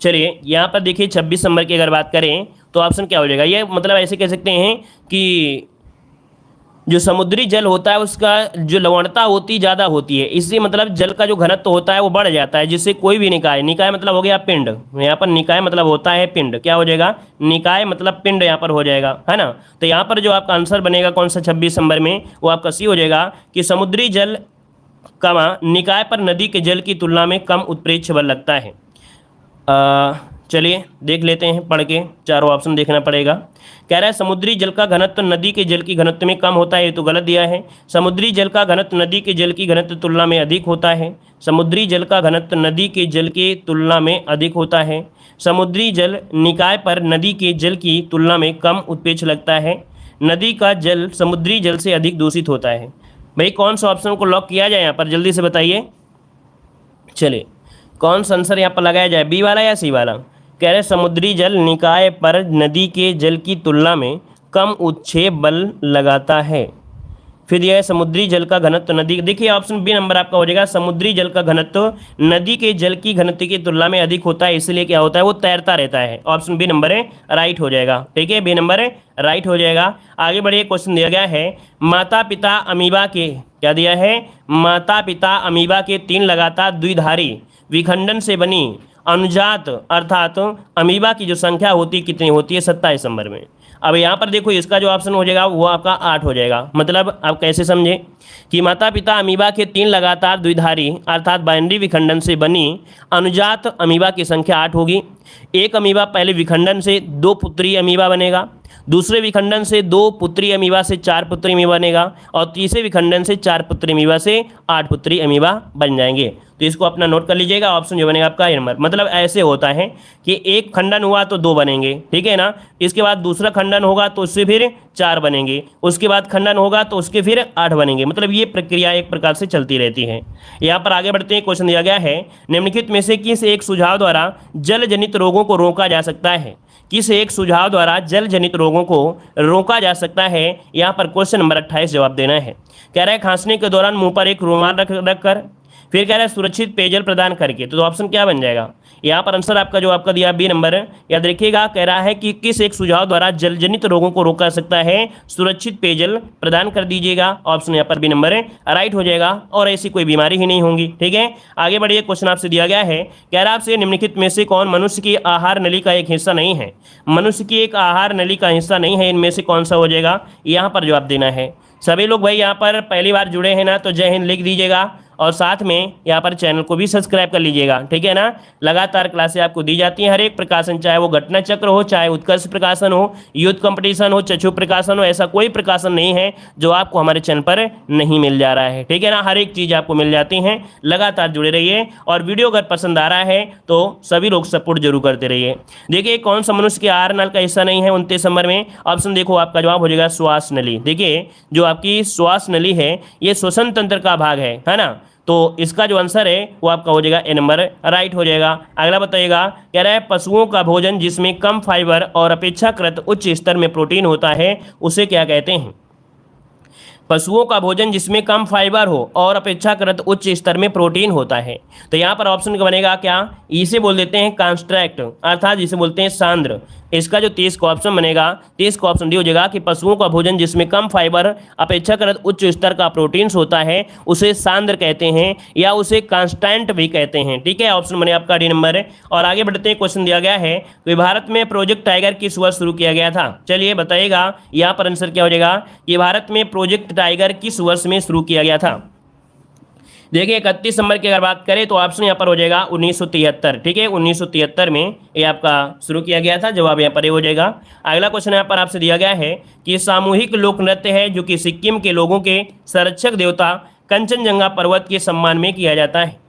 चलिए यहाँ पर देखिए 26 नंबर की अगर बात करें तो ऑप्शन क्या हो जाएगा, ये मतलब ऐसे कह सकते हैं कि जो समुद्री जल होता है उसका जो लवणता होती ज़्यादा होती है, इससे मतलब जल का जो घनत्व होता है वो बढ़ जाता है, जिससे कोई भी निकाय मतलब हो गया पिंड, यहाँ पर निकाय मतलब होता है पिंड, क्या हो जाएगा निकाय मतलब पिंड यहाँ पर हो जाएगा, है ना। तो यहाँ पर जो आपका आंसर बनेगा कौन सा 26 नंबर में, वो आपका सी हो जाएगा कि समुद्री जल निकाय पर नदी के जल की तुलना में कम उत्प्रेक्ष बल लगता है। चलिए देख लेते हैं पढ़ के, चारों ऑप्शन देखना पड़ेगा। कह रहा है समुद्री जल का घनत्व नदी के जल की घनत्व में कम होता है, ये तो गलत दिया है। समुद्री जल का घनत्व नदी के जल की घनत्व तुलना में अधिक होता है। समुद्री जल का घनत्व नदी के जल की तुलना में अधिक होता है। समुद्री जल निकाय पर नदी के जल की तुलना में कम उत्प्रेक्ष लगता है। नदी का जल समुद्री जल से अधिक दूषित होता है। भाई कौन सा ऑप्शन को लॉक किया जाए यहाँ पर, जल्दी से बताइए। चलिए कौन सा आंसर यहाँ पर लगाया जाए, बी वाला या सी वाला। कह रहे समुद्री जल निकाय पर नदी के जल की तुलना में कम उत्क्षेप बल लगाता है। फिर यह समुद्री जल का घनत्व नदी, देखिए ऑप्शन बी नंबर आपका हो जाएगा, समुद्री जल का घनत्व नदी के जल की घनत्व की तुलना में अधिक होता है, इसलिए क्या होता है वो तैरता रहता है। ऑप्शन बी नंबर राइट हो जाएगा, ठीक है, बी नंबर राइट हो जाएगा। आगे बढ़िए, क्वेश्चन दिया गया है माता पिता अमीबा के, क्या दिया है, माता पिता अमीबा के 3 लगातार द्विधारी विखंडन से बनी अनुजात अर्थात अमीबा की जो संख्या होती कितनी होती है, 27 नंबर में। अब यहाँ पर देखो इसका जो ऑप्शन हो जाएगा वो आपका 8 हो जाएगा। मतलब आप कैसे समझे कि माता पिता अमीबा के 3 लगातार द्विधारी अर्थात बाइनरी विखंडन से बनी अनुजात अमीबा की संख्या 8 होगी। एक अमीबा पहले विखंडन से 2 पुत्री अमीबा बनेगा, दूसरे विखंडन से 2 पुत्री अमीबा से 4 पुत्री अमीबा बनेगा, और तीसरे विखंडन से 4 पुत्री अमीबा से 8 पुत्री अमीबा बन जाएंगे। तो इसको अपना नोट कर लीजिएगा, ऑप्शन जो बनेगा आपका नंबर। मतलब ऐसे होता है कि एक खंडन हुआ तो 2 बनेंगे, ठीक है ना, इसके बाद दूसरा खंडन होगा तो उससे फिर 4 बनेंगे, उसके बाद खंडन होगा तो उसके फिर 8 बनेंगे। मतलब ये प्रक्रिया एक प्रकार से चलती रहती है। यहाँ पर आगे बढ़ते हैं, क्वेश्चन दिया गया है निम्नलिखित में से किस एक सुझाव द्वारा जल जनित रोगों को रोका जा सकता है। किस एक सुझाव द्वारा जल जनित रोगों को रोका जा सकता है, यहाँ पर क्वेश्चन नंबर 28 जवाब देना है। कह रहा है खांसने के दौरान मुंह पर एक रुमाल रख कर, फिर कह रहा है सुरक्षित पेयजल प्रदान करके। तो ऑप्शन क्या बन जाएगा, यहाँ पर आंसर आपका जो आपका दिया बी नंबर, याद रखिएगा। कह रहा है कि किस एक सुझाव द्वारा जल जनित रोगों को रोका सकता है, सुरक्षित पेयजल प्रदान कर दीजिएगा। ऑप्शन यहाँ पर बी नंबर राइट हो जाएगा, और ऐसी कोई बीमारी ही नहीं होगी, ठीक है। आगे बढ़िए, क्वेश्चन आपसे दिया गया है, कह रहा है आपसे निम्नलिखित में से कौन मनुष्य की आहार नली का एक हिस्सा नहीं है। मनुष्य की एक आहार नली का हिस्सा नहीं है, इनमें से कौन सा हो जाएगा, यहाँ पर जवाब देना है। सभी लोग भाई यहाँ पर पहली बार जुड़े हैं ना, तो जय हिंद लिख दीजिएगा, और साथ में यहाँ पर चैनल को भी सब्सक्राइब कर लीजिएगा, ठीक है ना। लगातार क्लासें आपको दी जाती हैं, हर एक प्रकाशन, चाहे वो घटना चक्र हो, चाहे उत्कर्ष प्रकाशन हो, यूथ कंपटीशन हो, चक्षु प्रकाशन हो, ऐसा कोई प्रकाशन नहीं है जो आपको हमारे चैनल पर नहीं मिल जा रहा है, ठीक है ना। हर एक चीज़ आपको मिल जाती हैं, लगातार जुड़े रहिए। और वीडियो अगर पसंद आ रहा है तो सभी लोग सपोर्ट जरूर करते रहिए। देखिए कौन सा मनुष्य के आहार नल का हिस्सा नहीं है 29 नंबर में, ऑप्शन देखो आपका जवाब हो जाएगा श्वास नली। देखिए जो आपकी श्वास नली है ये श्वसन तंत्र का भाग है ना, तो इसका जो आंसर है वो आपका हो जाएगा ए नंबर राइट हो जाएगा। अगला बताइएगा, कह रहा है पशुओं का भोजन जिसमें कम फाइबर और अपेक्षाकृत उच्च स्तर में प्रोटीन होता है उसे क्या कहते हैं। पशुओं का भोजन जिसमें कम फाइबर हो और अपेक्षाकृत उच्च स्तर में प्रोटीन होता है, तो यहाँ पर ऑप्शन का बनेगा क्या, इसे बोल देते हैं कंस्ट्रैक्ट, अर्थात जिसे बोलते हैं सांद्र। इसका जो 30 का ऑप्शन बनेगा, 30 का ऑप्शन डी हो जाएगा कि पशुओं का भोजन जिसमें कम फाइबर अपेक्षाकृत उच्च स्तर का प्रोटीन्स होता है उसे सांद्र कहते हैं या उसे कांस्टेंट भी कहते हैं, ठीक है। ऑप्शन बने आपका डी नंबर। और आगे बढ़ते हैं, क्वेश्चन दिया गया है कि भारत में प्रोजेक्ट टाइगर किस वर्ष शुरू किया गया था। चलिए बताइएगा, यहाँ पर आंसर क्या हो जाएगा कि भारत में प्रोजेक्ट टाइगर किस वर्ष में शुरू किया गया था। देखिए 31 नंबर की अगर बात करें तो ऑप्शन यहाँ पर हो जाएगा 1973, ठीक है। 1973 में ये आपका शुरू किया गया था, जवाब यहाँ पर ये हो जाएगा। अगला क्वेश्चन यहाँ पर आपसे दिया गया है कि सामूहिक लोक नृत्य है जो कि सिक्किम के लोगों के संरक्षक देवता कंचनजंगा पर्वत के सम्मान में किया जाता है।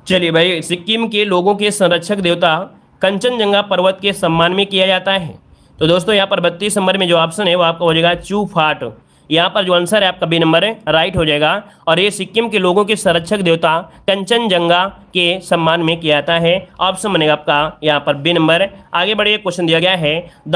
चलिए भाई, सिक्किम के लोगों के संरक्षक देवता कंचनजंगा पर्वत के सम्मान में किया जाता है, तो दोस्तों यहाँ पर 32 नंबर में जो ऑप्शन है वो आपका हो जाएगा चूफाट। यहाँ पर जो आंसर है आपका बी नंबर राइट हो जाएगा। और ये सिक्किम के लोगों के संरक्षक देवता कंचनजंगा के सम्मान में किया जाता है, ऑप्शन बनेगा आपका यहाँ पर बी नंबर। आगे बढ़िए, क्वेश्चन दिया गया है the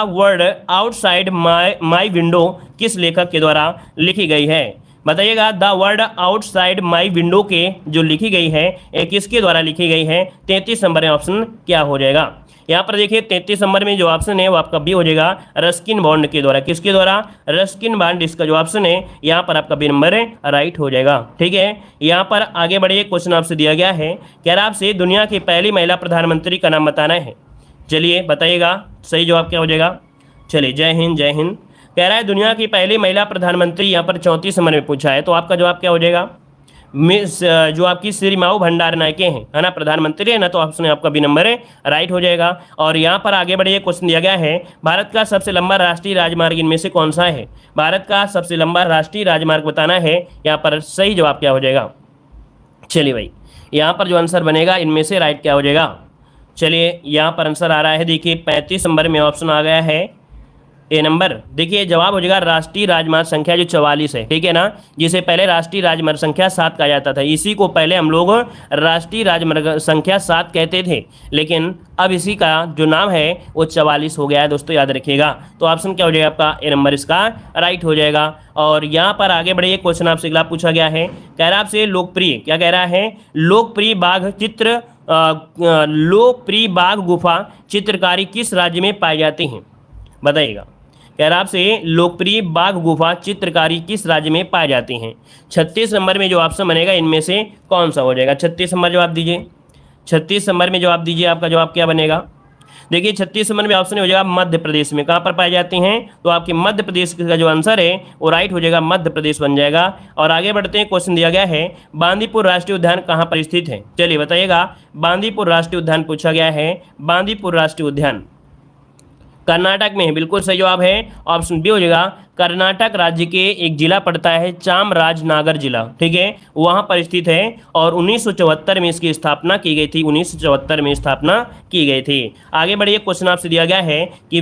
word outside my window किस लेखक के द्वारा लिखी गई है। बताइएगा, the word outside my window के जो लिखी गई है किसके द्वारा लिखी गई है। 33 नंबर में ऑप्शन क्या हो जाएगा। यहाँ पर देखिए 33 नंबर में जो ऑप्शन है वो आपका बी हो जाएगा रस्किन बॉन्ड के द्वारा। किसके द्वारा, रस्किन बॉन्ड, इसका जो ऑप्शन है यहाँ पर आपका बी नंबर राइट हो जाएगा, ठीक है। यहाँ पर आगे बढ़िए, क्वेश्चन आपसे दिया गया है, कह रहा आपसे दुनिया की पहली महिला प्रधानमंत्री का नाम बताना है। चलिए बताइएगा सही जवाब क्या हो जाएगा। चलिए जय हिंद जय हिंद। कह रहा है दुनिया की पहली महिला प्रधानमंत्री, यहाँ पर 34 नंबर में पूछा है, तो आपका जवाब क्या हो जाएगा। मिस जो आपकी श्री माऊ भंडार नायके हैं, है ना, प्रधानमंत्री है ना, तो ऑप्शन आपका बी नंबर राइट हो जाएगा। और यहाँ पर आगे बढ़िए, क्वेश्चन दिया गया है भारत का सबसे लंबा राष्ट्रीय राजमार्ग इनमें से कौन सा है। भारत का सबसे लंबा राष्ट्रीय राजमार्ग बताना है, यहाँ पर सही जवाब क्या हो जाएगा। चलिए भाई, यहाँ पर जो आंसर बनेगा इनमें से राइट क्या हो जाएगा। चलिए यहाँ पर आंसर आ रहा है, देखिए 35 नंबर में ऑप्शन आ गया है ए नंबर। देखिए जवाब हो जाएगा राष्ट्रीय राजमार्ग संख्या जो 44 है, ठीक है ना, जिसे पहले राष्ट्रीय राजमार्ग संख्या 7 कहा जाता था। इसी को पहले हम लोग राष्ट्रीय राजमार्ग संख्या 7 कहते थे, लेकिन अब इसी का जो नाम है वो 44 हो गया है दोस्तों, याद रखिएगा। तो ऑप्शन क्या हो जाएगा आपका ए नंबर इसका राइट हो जाएगा। और यहाँ पर आगे बढ़िए, क्वेश्चन आपसे अगला पूछा गया है, कह रहा आपसे लोकप्रिय, क्या कह रहा है, लोकप्रिय बाघ गुफा चित्रकारी किस राज्य में पाई जाती हैं। बताइएगा, कह रहा आपसे लोकप्रिय बाघ गुफा चित्रकारी किस राज्य में पाई जाती हैं। 36 नंबर में जो ऑप्शन बनेगा इनमें से कौन सा हो जाएगा। 36 नंबर जवाब दीजिए, 36 नंबर में जवाब दीजिए, आपका जवाब क्या बनेगा। देखिए 36 नंबर में ऑप्शन हो जाएगा मध्य प्रदेश में। कहाँ पर पाई जाती हैं, तो आपके मध्य प्रदेश का जो आंसर है वो राइट हो जाएगा, मध्य प्रदेश बन जाएगा। और आगे बढ़ते हैं, क्वेश्चन दिया गया है बांदीपुर राष्ट्रीय उद्यान कहाँ पर स्थित है। चलिए बताइएगा, बांदीपुर राष्ट्रीय उद्यान पूछा गया है, बांदीपुर राष्ट्रीय उद्यान कर्नाटक में है, बिल्कुल सही जवाब है, ऑप्शन बी हो जाएगा। कर्नाटक राज्य के एक जिला पड़ता है चामराजनगर जिला, ठीक है, वहाँ पर स्थित है। और 1974 में इसकी स्थापना की गई थी, 1974 में स्थापना की गई थी। आगे बढ़िए, क्वेश्चन आपसे दिया गया है कि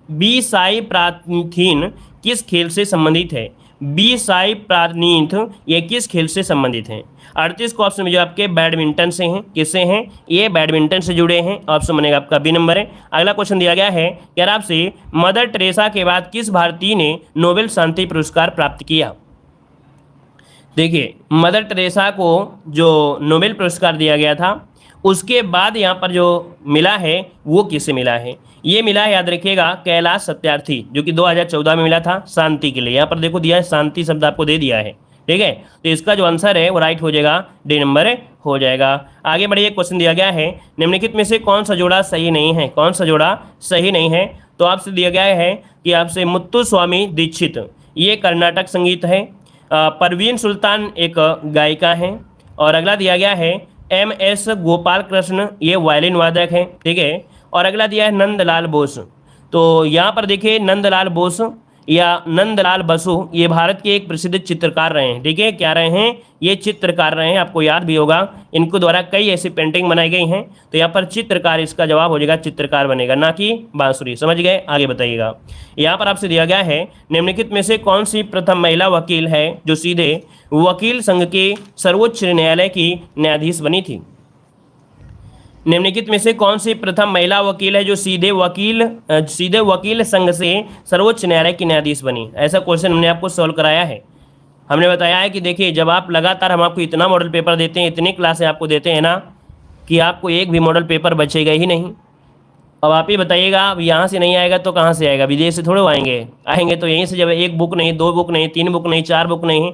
बी साई प्रार्थीन किस खेल से संबंधित है। बी साई प्रार्थनीथ ये किस खेल से संबंधित हैं। 38 को ऑप्शन में जो आपके बैडमिंटन से हैं, किससे हैं, ये बैडमिंटन से जुड़े हैं, ऑप्शन बनेगा आपका बी नंबर है। अगला क्वेश्चन दिया गया है, यार आपसे मदर टेरेसा के बाद किस भारतीय ने नोबेल शांति पुरस्कार प्राप्त किया। देखिए मदर टेरेसा को जो नोबेल पुरस्कार दिया गया था उसके बाद यहाँ पर जो मिला है वो किससे मिला है। ये मिला है, याद रखिएगा, कैलाश सत्यार्थी, जो कि 2014 में मिला था शांति के लिए। यहाँ पर देखो दिया है, शांति शब्द आपको दे दिया है, ठीक है। तो इसका जो आंसर है वो राइट हो जाएगा, डी नंबर हो जाएगा। आगे बढ़िए, क्वेश्चन दिया गया है निम्नलिखित में से कौन सा जोड़ा सही नहीं है। कौन सा जोड़ा सही नहीं है, तो आपसे दिया गया है कि आपसे मुत्तुस्वामी दीक्षित, ये कर्नाटक संगीत है, परवीन सुल्तान एक गायिका हैं। और अगला दिया गया है MS गोपाल कृष्ण, ये वायलिन वादक हैं, ठीक है। और अगला दिया है नंदलाल बोस। तो यहाँ पर देखिए नंदलाल बोस या नंदलाल बसु ये भारत के एक प्रसिद्ध चित्रकार रहे हैं, ठीक है। क्या रहे हैं? ये चित्रकार रहे हैं, आपको याद भी होगा इनको द्वारा कई ऐसी पेंटिंग बनाई गई हैं। तो यहाँ पर चित्रकार इसका जवाब हो जाएगा, चित्रकार बनेगा, ना कि बांसुरी। समझ गए? आगे बताइएगा। यहाँ पर आपसे दिया गया है निम्नलिखित में से कौन सी प्रथम महिला वकील है जो सीधे वकील संघ के सर्वोच्च न्यायालय की न्यायाधीश बनी थी? निम्नलिखित में से कौन सी प्रथम महिला वकील है जो सीधे वकील संघ से सर्वोच्च न्यायालय की न्यायाधीश बनी? ऐसा क्वेश्चन हमने आपको सॉल्व कराया है। हमने बताया है कि देखिए जब आप लगातार हम आपको इतना मॉडल पेपर देते हैं, इतनी क्लासें आपको देते हैं ना, कि आपको एक भी मॉडल पेपर बचेगा ही नहीं। अब आप ही बताइएगा, अब यहाँ से नहीं आएगा तो कहाँ से आएगा? विदेश से थोड़े आएंगे तो यहीं से। जब एक बुक नहीं, 2 बुक नहीं, 3 बुक नहीं, 4 बुक नहीं,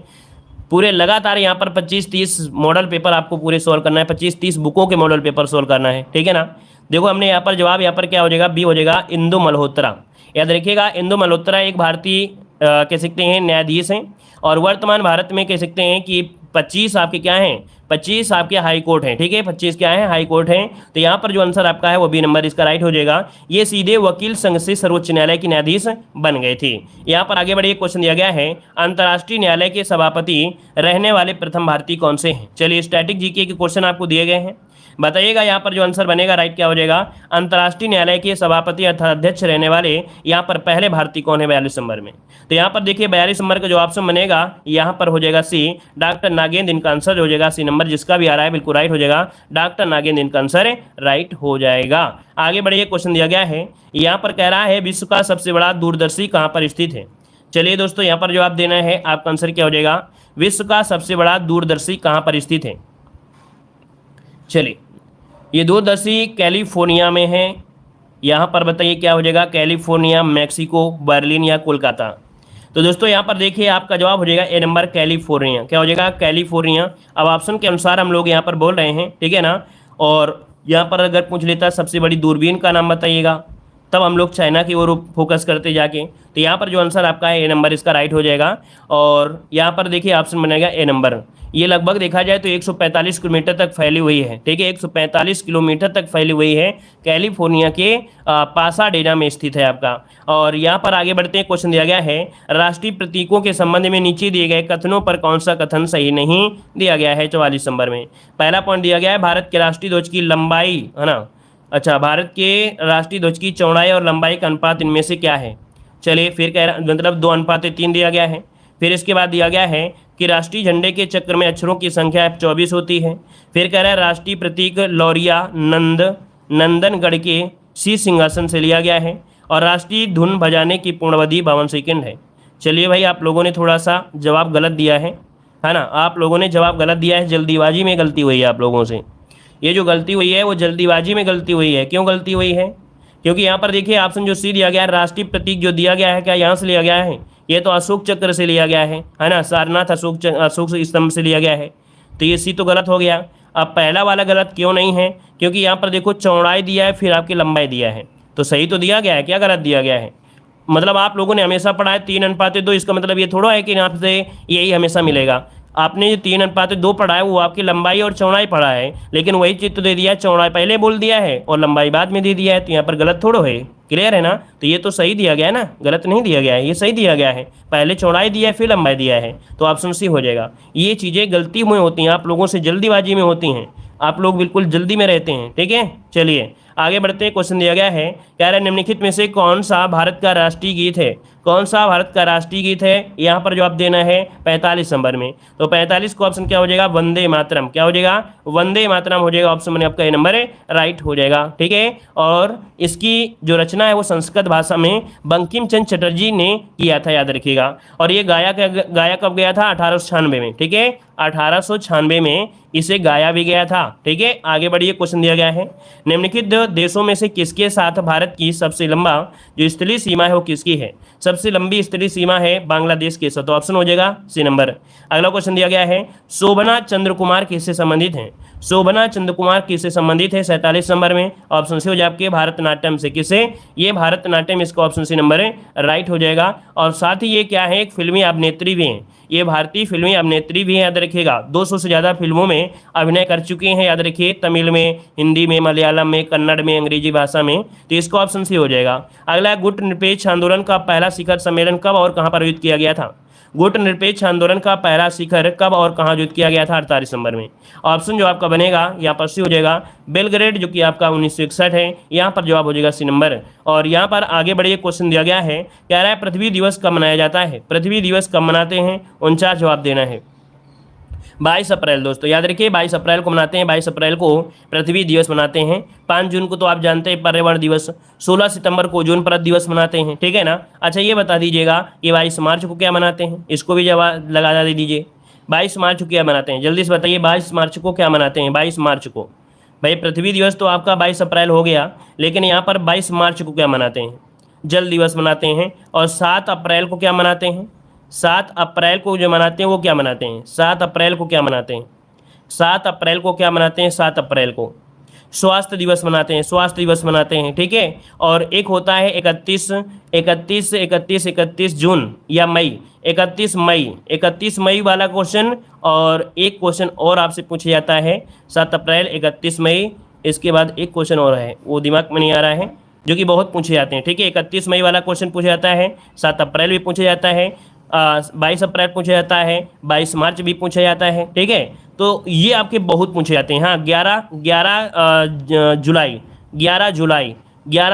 पूरे लगातार यहाँ पर 25-30 मॉडल पेपर आपको पूरे सोल्व करना है, 25-30 बुकों के मॉडल पेपर सोल्व करना है, ठीक है ना। देखो हमने यहाँ पर जवाब, यहाँ पर क्या हो जाएगा? बी हो जाएगा, इंदु मल्होत्रा। याद रखिएगा, इंदु मल्होत्रा एक भारतीय कह सकते हैं न्यायाधीश हैं, और वर्तमान भारत में कह सकते हैं कि 25 आपके क्या हैं? 25 आपके हाई कोर्ट हैं, ठीक है। 25 क्या है? हाई कोर्ट हैं। तो यहाँ पर जो आंसर आपका है वो बी नंबर इसका राइट हो जाएगा। ये सीधे वकील संघ से सर्वोच्च न्यायालय की न्यायाधीश बन गए थे। यहाँ पर आगे बढ़िए, क्वेश्चन दिया गया है अंतर्राष्ट्रीय न्यायालय के सभापति रहने वाले प्रथम भारतीय कौन से हैं? चलिए स्टैटिक जीके के क्वेश्चन आपको दिए गए हैं, बताइएगा यहाँ पर जो आंसर बनेगा राइट क्या हो जाएगा? अंतर्राष्ट्रीय न्यायालय के सभापति अर्थात अध्यक्ष रहने वाले यहाँ पर पहले भारतीय कौन है 42 नंबर में? तो यहाँ पर देखिए 42 नंबर का जो ऑप्शन बनेगा यहाँ पर हो जाएगा सी, डॉक्टर नागेंद्र। इनका आंसर हो जाएगा सी नंबर, जिसका भी आ रहा है बिल्कुल राइट हो जाएगा, डॉक्टर नागेंद्र इनका आंसर राइट हो जाएगा। आगे बढ़िए, क्वेश्चन दिया गया है, यहाँ पर कह रहा है विश्व का सबसे बड़ा दूरदर्शी कहाँ पर स्थित है? चलिए दोस्तों यहाँ पर जवाब देना है, आपका आंसर क्या हो जाएगा? विश्व का सबसे बड़ा दूरदर्शी कहाँ पर स्थित है? चलिए ये दूरदर्शी कैलिफोर्निया में है। यहाँ पर बताइए क्या हो जाएगा? कैलिफोर्निया, मैक्सिको, बर्लिन या कोलकाता? तो दोस्तों यहाँ पर देखिए आपका जवाब हो जाएगा ए नंबर, कैलिफोर्निया। क्या हो जाएगा? कैलिफोर्निया। अब ऑप्शन के अनुसार हम लोग यहाँ पर बोल रहे हैं, ठीक है ना। और यहाँ पर अगर पूछ लेता सबसे बड़ी दूरबीन का नाम बताइएगा, तब हम लोग चाइना की ओर फोकस करते जाके। तो यहाँ पर जो आंसर आपका है ए नंबर इसका राइट हो जाएगा। और यहाँ पर देखिए ऑप्शन बनेगा ए नंबर। ये लगभग देखा जाए तो 145 किलोमीटर तक फैली हुई है, ठीक है। 145 किलोमीटर तक फैली हुई है, कैलिफोर्निया के पासाडेना में स्थित है आपका। और यहाँ पर आगे बढ़ते हैं, क्वेश्चन दिया गया है राष्ट्रीय प्रतीकों के संबंध में नीचे दिए गए कथनों पर कौन सा कथन सही नहीं दिया गया है? 44 नंबर में पहला पॉइंट दिया गया है भारत के राष्ट्रीय ध्वज की लंबाई, है ना। अच्छा, भारत के राष्ट्रीय ध्वज की चौड़ाई और लंबाई का अनुपात इनमें से क्या है? चलिए फिर कह रहा मतलब 2:3 दिया गया है। फिर इसके बाद दिया गया है कि राष्ट्रीय झंडे के चक्र में अक्षरों की संख्या 24 होती है। फिर कह रहा है राष्ट्रीय प्रतीक लौरिया नंदनगढ़ के शीश सिंहासन से लिया गया है, और राष्ट्रीय धुन बजाने की पूर्णावधि 52 सेकेंड है। चलिए भाई, आप लोगों ने थोड़ा सा जवाब गलत दिया है ना। आप लोगों ने जवाब गलत दिया है, जल्दीबाजी में गलती हुई है आप लोगों से। ये जो गलती हुई है वो जल्दीबाजी में गलती हुई है। क्यों गलती हुई है? क्योंकि यहाँ पर देखिए ऑप्शन जो सी दिया गया है, राष्ट्रीय प्रतीक जो दिया गया है, क्या यहाँ से लिया गया है? ये तो अशोक चक्र से लिया गया है ना। सारनाथ अशोक स्तंभ से लिया गया है, तो ये सी तो गलत हो गया। अब पहला वाला गलत क्यों नहीं है? क्योंकि यहाँ पर देखो चौड़ाई दिया है, फिर आपकी लंबाई दिया है, तो सही तो दिया गया है, क्या गलत दिया गया है? मतलब आप लोगों ने हमेशा पढ़ा है 3:2, इसका मतलब ये थोड़ा है कि आपसे यही हमेशा मिलेगा। आपने जो 3:2 पढ़ा है वो आपकी लंबाई और चौड़ाई पढ़ा है, लेकिन वही चीज़ तो दे दिया है, चौड़ाई पहले बोल दिया है और लंबाई बाद में दे दिया है, तो यहाँ पर गलत थोड़ो है। क्लियर है ना? तो ये तो सही दिया गया है ना, गलत नहीं दिया गया है, ये सही दिया गया है। पहले चौड़ाई दिया है फिर लंबाई दिया है, तो ऑप्शन सी हो जाएगा। ये चीज़ें गलती में होती हैं, आप लोगों से जल्दीबाजी में होती हैं, आप लोग बिल्कुल जल्दी में रहते हैं, ठीक है। चलिए आगे बढ़ते हैं, क्वेश्चन दिया गया है, कह रहे निम्नलिखित में से कौन सा भारत का राष्ट्रीय गीत है? कौन सा भारत का राष्ट्रीय गीत है? यहाँ पर जवाब देना है 45 नंबर में। तो 45 को ऑप्शन क्या हो जाएगा? वंदे मातरम। क्या हो जाएगा? वंदे मातरम हो जाएगा, ऑप्शन में आपका ये नंबर राइट हो जाएगा, ठीक है। और इसकी जो रचना है वो संस्कृत भाषा में बंकिम चंद्र चटर्जी ने किया था, याद रखिएगा। और ये गाया कब गया था? 1896 में, ठीक है। 1896 में इसे गाया भी गया था, ठीक है। आगे बढ़िए, क्वेश्चन दिया गया है, निम्नलिखित देशों में से किसके साथ भारत की सबसे लंबा जो स्थलीय सीमा है वो किसकी है? सबसे लंबी स्थलीय सीमा है बांग्लादेश के साथ, तो ऑप्शन हो जाएगा सी नंबर। अगला क्वेश्चन दिया गया है, शोभना चंद्र कुमार किससे संबंधित हैं? शोभना चंद्र कुमार किससे संबंधित है? 47 नंबर में ऑप्शन सी हो जाए आपके भारतनाट्यम से। किससे? ये भारतनाट्यम, इसका ऑप्शन सी नंबर राइट हो जाएगा। और साथ ही ये क्या है? एक फिल्मी अभिनेत्री भी हैं। ये भारतीय फिल्मी अभिनेत्री भी हैं, याद रखिएगा। 200 से ज़्यादा फिल्मों में अभिनय कर चुकी हैं, याद रखिए, तमिल में, हिंदी में, मलयालम में, कन्नड़ में, अंग्रेजी भाषा में। तो इसका ऑप्शन सी हो जाएगा। अगला, गुट निरपेक्ष आंदोलन का पहला शिखर सम्मेलन कब और कहाँ पर आयोजित किया गया था? गुट निरपेक्ष आंदोलन का पहला शिखर कब और कहाँ आयोजित किया गया था? 48 दिसंबर में। ऑप्शन जो आपका बनेगा यहाँ पर सी हो जाएगा, बेलग्रेड, जो कि आपका 1961 है। यहाँ पर जवाब हो जाएगा सी नंबर। और यहाँ पर आगे बढ़िए, क्वेश्चन दिया गया है, कह रहा है पृथ्वी दिवस कब मनाया जाता है? पृथ्वी दिवस कब मनाते हैं? 49 जवाब देना है। 22 अप्रैल दोस्तों, याद रखिए 22 अप्रैल को मनाते हैं। 22 अप्रैल को पृथ्वी दिवस मनाते हैं। 5 जून को तो आप जानते हैं पर्यावरण दिवस। 16 सितंबर को ओजोन परत दिवस मनाते हैं, ठीक है ना। अच्छा, ये बता दीजिएगा कि 22 मार्च को क्या मनाते हैं? इसको भी जवाब लगा दे दीजिए। 22 मार्च को क्या मनाते हैं? जल्दी से बताइए, 22 मार्च को क्या मनाते हैं? 22 मार्च को, भाई पृथ्वी दिवस तो आपका 22 अप्रैल हो गया, लेकिन यहाँ पर 22 मार्च को क्या मनाते हैं? जल दिवस मनाते हैं। और 7 अप्रैल को क्या मनाते हैं? 7 अप्रैल को जो मनाते हैं वो क्या मनाते हैं? 7 अप्रैल को क्या मनाते हैं? 7 अप्रैल को क्या मनाते हैं? 7 अप्रैल को स्वास्थ्य दिवस मनाते हैं, स्वास्थ्य दिवस मनाते हैं, ठीक है। और एक होता है 31 जून या मई, 31 मई वाला क्वेश्चन। और एक क्वेश्चन और आपसे पूछा जाता है 7 अप्रैल 31 मई। इसके बाद एक क्वेश्चन और है, वो दिमाग में नहीं आ रहा है, जो कि बहुत पूछे जाते हैं, ठीक है। 31 मई वाला क्वेश्चन पूछा जाता है, 7 अप्रैल भी पूछा जाता है, 22 अप्रैल पूछा जाता है, 22 मार्च भी पूछा जाता है, ठीक है। तो ये आपके बहुत पूछे जाते हैं। हाँ, 11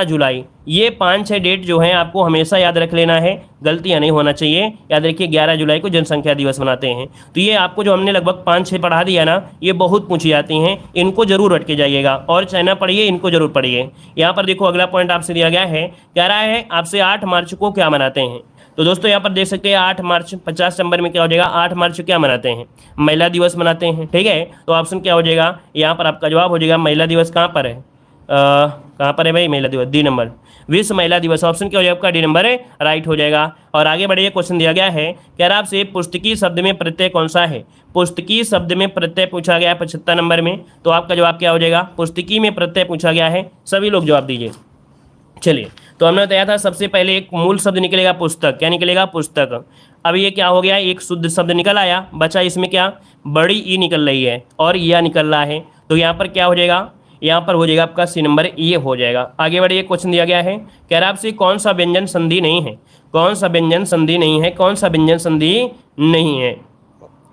जुलाई, ये 5-6 डेट जो हैं आपको हमेशा याद रख लेना है, गलतियां नहीं होना चाहिए। याद रखिए 11 जुलाई को जनसंख्या दिवस मनाते हैं। तो ये आपको जो हमने लगभग 5-6 पढ़ा दिया ना, ये बहुत पूछी जाती हैं, इनको जरूर रट के जाइएगा। और चाइना पढ़िए, इनको जरूर पढ़िए। यहाँ पर देखो, अगला पॉइंट आपसे दिया गया है, कह रहा है आपसे 8 मार्च को क्या मनाते हैं? तो दोस्तों यहाँ पर देख सकते हैं 8 मार्च, 50 नंबर में क्या हो जाएगा? 8 मार्च को क्या मनाते हैं? महिला दिवस मनाते हैं, ठीक है। तो ऑप्शन क्या हो जाएगा? यहाँ पर आपका जवाब हो जाएगा, महिला दिवस कहाँ पर है? कहाँ पर है भाई महिला दिवस? डी नंबर, विश्व महिला दिवस। ऑप्शन क्या हो जाएगा आपका? डी नंबर है, राइट हो जाएगा। और आगे बढ़िए, क्वेश्चन दिया गया है, कह रहा आपसे पुस्तकीय शब्द में प्रत्यय कौन सा है? पुस्तकीय शब्द में प्रत्यय पूछा गया है 75 नंबर में। तो आपका जवाब क्या हो जाएगा? पुस्तकीय में प्रत्यय पूछा गया है। सभी लोग जवाब दीजिए। चलिए, तो हमने बताया था सबसे पहले एक मूल शब्द निकलेगा पुस्तक। क्या निकलेगा? पुस्तक। अब ये क्या हो गया? एक शुद्ध शब्द निकल आया, बचा इसमें क्या? बड़ी ई निकल रही है और या निकल रहा है। तो यहाँ पर क्या हो जाएगा? यहाँ पर हो जाएगा आपका सी नंबर, ये हो जाएगा। आगे बढ़िए, क्वेश्चन दिया गया है, कह रहा आपसे कौन सा व्यंजन संधि नहीं है? कौन सा व्यंजन संधि नहीं है? कौन सा व्यंजन संधि नहीं है?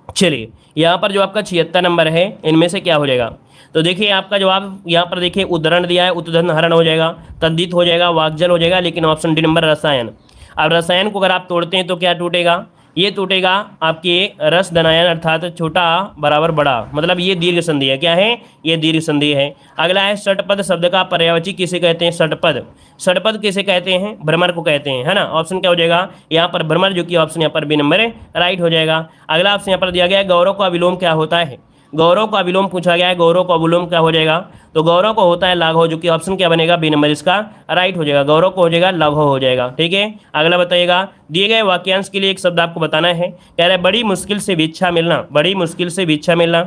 चलिए, यहाँ पर जो आपका 76 नंबर है, इनमें से क्या हो जाएगा? तो देखिए आपका जवाब यहाँ पर देखिए, उद्धरण दिया है, उद्धरण हरण हो जाएगा, तद्धित हो जाएगा, वाक्जल हो जाएगा, लेकिन ऑप्शन डी नंबर रसायन। अब रसायन को अगर आप तोड़ते हैं तो क्या टूटेगा? ये टूटेगा आपके रस धनायन, अर्थात छोटा बराबर बड़ा, मतलब ये दीर्घ संधि है। क्या है? ये दीर्घ संधि है। अगला है षटपद शब्द का पर्यायवाची किसे कहते हैं? षटपद। षटपद किसे कहते हैं? भ्रमर को कहते हैं, है ना। ऑप्शन क्या हो जाएगा यहाँ पर? भ्रमर, जो कि ऑप्शन यहाँ पर बी नंबर है, राइट हो जाएगा। अगला ऑप्शन यहाँ पर दिया गया है, गौरव का विलोम क्या होता है? गौरव का विलोम पूछा गया है, गौरव का विलोम क्या हो जाएगा? तो गौरव को होता है लाघव, जो कि ऑप्शन क्या बनेगा? बी नंबर इसका राइट हो जाएगा। गौरव को हो जाएगा लाघव हो जाएगा, ठीक है। अगला बताइएगा, दिए गए वाक्यांश के लिए एक शब्द आपको बताना है। कह रहा है बड़ी मुश्किल से भिक्षा मिलना, बड़ी मुश्किल से भिक्षा मिलना।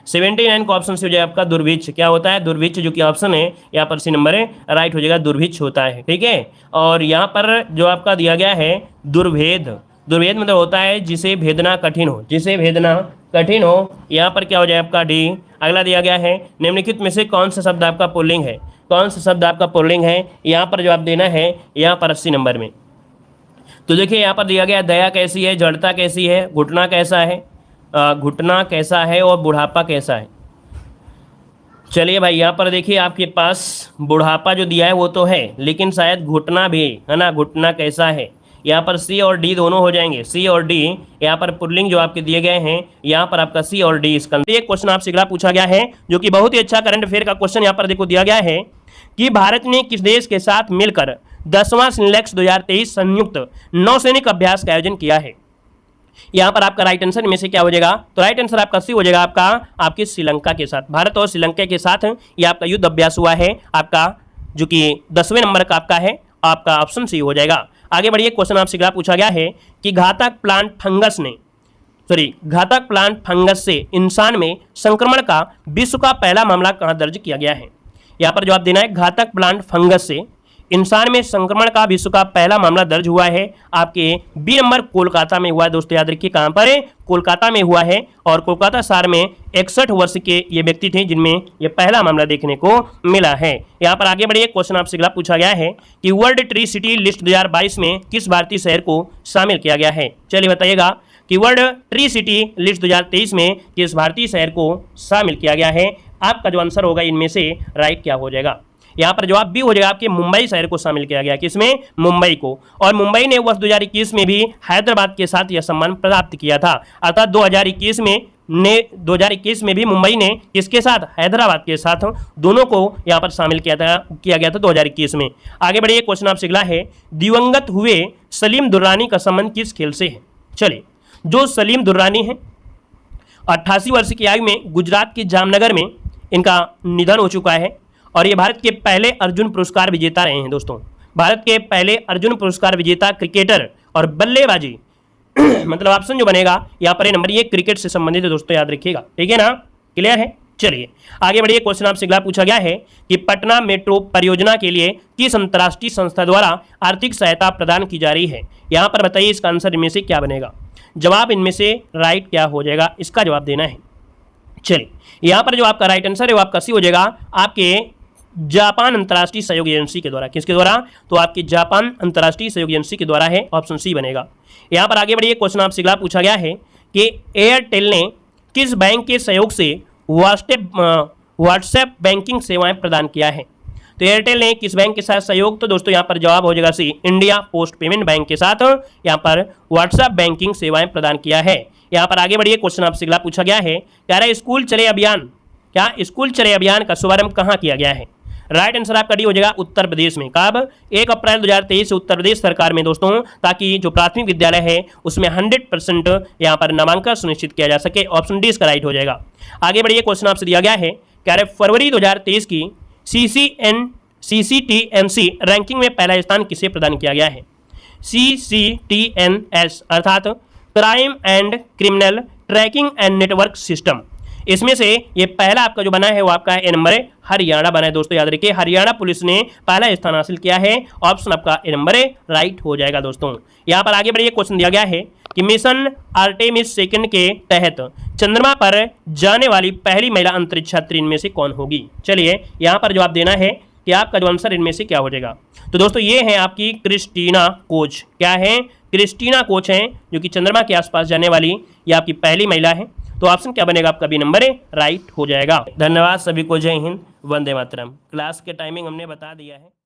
79 का ऑप्शन से हो जाएगा आपका दुर्भिक्ष। क्या होता है? दुर्भिक्ष, जो कि ऑप्शन है यहाँ पर सी नंबर है, राइट हो जाएगा, दुर्भिक्ष होता है, ठीक है। और यहाँ पर जो आपका दिया गया है दुर्भेद, दुर्भेद मतलब होता है जिसे भेदना कठिन हो, जिसे भेदना कठिन हो। यहाँ पर क्या हो जाए आपका? डी। अगला दिया गया है, निम्नलिखित में से कौन सा शब्द आपका पुल्लिंग है? कौन सा शब्द आपका पुल्लिंग है? यहाँ पर जवाब देना है यहाँ पर 80 नंबर में। तो देखिए यहाँ पर दिया गया, दया कैसी है, जड़ता कैसी है, घुटना कैसा है, घुटना कैसा है, और बुढ़ापा कैसा है। चलिए भाई, यहाँ पर देखिए आपके पास बुढ़ापा जो दिया है वो तो है, लेकिन शायद घुटना भी है ना। घुटना कैसा है, यहाँ पर सी और डी दोनों हो जाएंगे, सी और डी। यहाँ पर पुल्लिंग जो आपके दिए गए हैं, यहाँ पर आपका सी और डी। इसका एक क्वेश्चन आपसे अगला पूछा गया है, जो कि बहुत ही अच्छा करंट अफेयर का क्वेश्चन यहाँ पर देखो दिया गया है कि भारत ने किस देश के साथ मिलकर 10वां सिनलेक्स 2023 संयुक्त नौसैनिक अभ्यास का आयोजन किया है? यहाँ पर आपका राइट आंसर में से क्या हो जाएगा? तो राइट आंसर आपका सी हो जाएगा, आपका आपके श्रीलंका के साथ। भारत और श्रीलंका के साथ ये आपका युद्ध अभ्यास हुआ है आपका, जो कि 10वें नंबर का आपका है, आपका ऑप्शन सी हो जाएगा। आगे बढ़िए, क्वेश्चन आपसे अगला पूछा गया है कि घातक प्लांट फंगस से इंसान में संक्रमण का विश्व का पहला मामला कहाँ दर्ज किया गया है? यहाँ पर जवाब देना है, घातक प्लांट फंगस से इंसान में संक्रमण का विश्व का पहला मामला दर्ज हुआ है? आपके बी नंबर कोलकाता में हुआ है दोस्तों, याद रखिए कहां पर है, कोलकाता में हुआ है। और कोलकाता शहर में 61 वर्ष के ये व्यक्ति थे जिनमें ये पहला मामला देखने को मिला है। यहाँ पर आगे बढ़िए, क्वेश्चन आपसे अगला पूछा गया है कि वर्ल्ड ट्री सिटी लिस्ट 2022 में किस भारतीय शहर को शामिल किया गया है? चलिए बताइएगा कि वर्ल्ड ट्री सिटी लिस्ट 2023 में किस भारतीय शहर को शामिल किया गया है? आपका जो आंसर होगा इनमें से राइट क्या हो जाएगा? यहाँ पर जवाब भी हो जाएगा आपके मुंबई शहर को शामिल किया गया। किसमें? मुंबई को। और मुंबई ने वर्ष 2021 में भी हैदराबाद के साथ यह सम्मान प्राप्त किया था। अर्थात 2021 में भी मुंबई ने किसके साथ? हैदराबाद के साथ, दोनों को यहाँ पर शामिल किया गया था 2021 में। आगे बढ़िए, क्वेश्चन आपसे अगला है, दिवंगत हुए सलीम दुर्रानी का संबंध किस खेल से है? चलिए, जो सलीम दुर्रानी है 88 वर्ष की आयु में गुजरात के जामनगर में इनका निधन हो चुका है और ये भारत के पहले अर्जुन पुरस्कार विजेता रहे हैं दोस्तों। भारत के पहले अर्जुन पुरस्कार विजेता क्रिकेटर और बल्लेबाजी मतलब ऑप्शन जो बनेगा यहाँ पर नंबर, ये क्रिकेट से संबंधित है दोस्तों, याद रखिएगा। ठीक है ना, क्लियर है? चलिए आगे बढ़िए, क्वेश्चन आपसे अगला पूछा गया है कि पटना मेट्रो परियोजना के लिए किस अंतर्राष्ट्रीय संस्था द्वारा आर्थिक सहायता प्रदान की जा रही है? यहाँ पर बताइए इसका आंसर इनमें से क्या बनेगा? जवाब इनमें से राइट क्या हो जाएगा, इसका जवाब देना है। चलिए, यहाँ पर जो आपका राइट आंसर है वो आपका सी हो जाएगा, आपके जापान अंतर्राष्ट्रीय सहयोग एजेंसी के द्वारा। किसके द्वारा? तो आपकी जापान अंतर्राष्ट्रीय सहयोग एजेंसी के द्वारा है, ऑप्शन सी बनेगा। यहाँ पर आगे बढ़िए, क्वेश्चन आपसे अगला पूछा गया है कि एयरटेल ने किस बैंक के सहयोग से व्हाट्सएप बैंकिंग सेवाएं प्रदान किया है? तो एयरटेल ने किस बैंक के साथ सहयोग? तो दोस्तों यहाँ पर जवाब हो जाएगा सी, इंडिया पोस्ट पेमेंट बैंक के साथ यहाँ पर व्हाट्सएप बैंकिंग सेवाएं प्रदान किया है। यहाँ पर आगे बढ़िए, क्वेश्चन आपसे अगला पूछा गया है, कह रहा है स्कूल चले अभियान, क्या स्कूल चले अभियान का शुभारंभ कहाँ किया गया है? राइट आंसर आपका डी हो जाएगा, उत्तर प्रदेश में। कब? 1 अप्रैल 2023 से उत्तर प्रदेश सरकार में दोस्तों, ताकि जो प्राथमिक विद्यालय है उसमें 100% यहाँ पर नामांकन सुनिश्चित किया जा सके। ऑप्शन डी इसका राइट हो जाएगा। आगे बढ़िए, क्वेश्चन आपसे दिया गया है, कह रहे फरवरी 2023 की CCTNC रैंकिंग में पहला स्थान किसे प्रदान किया गया है? CCTNS अर्थात crime and criminal tracking and network system, इसमें से ये पहला आपका जो बना है वो आपका ए नंबर है, हरियाणा बना है दोस्तों, याद रखिए हरियाणा पुलिस ने पहला स्थान हासिल किया है। ऑप्शन आपका ए नंबर है राइट हो जाएगा दोस्तों। यहाँ पर आगे बढ़िए, क्वेश्चन दिया गया है कि मिशन आर्टेमिस सेकंड के तहत चंद्रमा पर जाने वाली पहली महिला अंतरिक्ष यात्री इनमें से कौन होगी? चलिए यहाँ पर जवाब देना है कि आपका जो आंसर इनमें से क्या हो जाएगा। तो दोस्तों ये है आपकी क्रिस्टीना कोच। क्या है? क्रिस्टीना कोच हैं, जो कि चंद्रमा के आसपास जाने वाली ये आपकी पहली महिला है। तो ऑप्शन क्या बनेगा आपका? बी नंबर है राइट हो जाएगा। धन्यवाद सभी को, जय हिंद, वंदे मातरम। क्लास के टाइमिंग हमने बता दिया है।